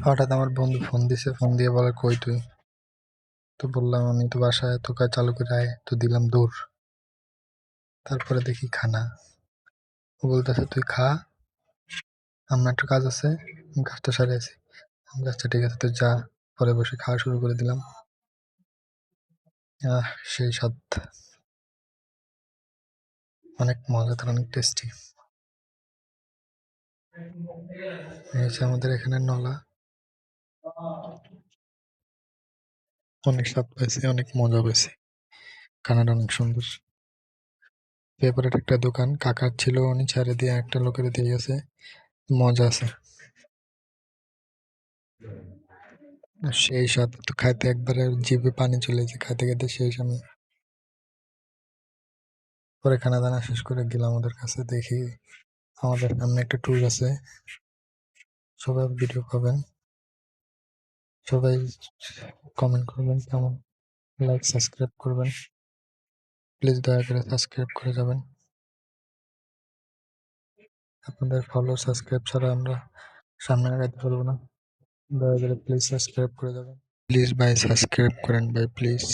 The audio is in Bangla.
হঠাৎ আমার বন্ধু ফোন দিছে, ফোন দিয়ে বলে কই তুই? তো বললাম আমি তো বাসায়, তো কয় চালু করে আয়, তো দিলাম দৌড়। তারপরে দেখি খানা। ও বলতেছে তুই খা, আমার একটু কাজ আছে, আমি কাজটা সারে আছি। আমি বলছি, আচ্ছা ঠিক আছে তুই যা। পরে বসে খাওয়া শুরু করে দিলাম। সেই স্বাদ, অনেক মজাদার, অনেক টেস্টি। এই হচ্ছে আমাদের এখানে নলা। অনেক স্বাদ পাইছি, অনেক মজা পাইছি। খানাটা অনেক সুন্দর। পেপারের একটা দোকান কাকার ছিল, উনি ছেড়ে দিয়ে একটা লোকের দিয়ে গেছে। মজা আছে, সেই স্বাদ। তো খাইতে একবারে জিভে পানি চলে যায় খাইতে খাইতে, সেই সময়। পরে খানা দানা শেষ করে গেলাম ওদের কাছে। দেখি আমাদের সামনে একটা ট্যুর আছে, সবাই ভিডিও পাবেন, সবাই কমেন্ট করবেন কেমন, লাইক সাবস্ক্রাইব করবেন, প্লিজ দয়া করে সাবস্ক্রাইব করে যাবেন। আপনাদের ফলো সাবস্ক্রাইব ছাড়া আমরা সামনে আগাইতে পারবো না। দয়া করে প্লিজ সাবস্ক্রাইব করে যাবেন। প্লিজ ভাই সাবস্ক্রাইব করেন ভাই, প্লিজ।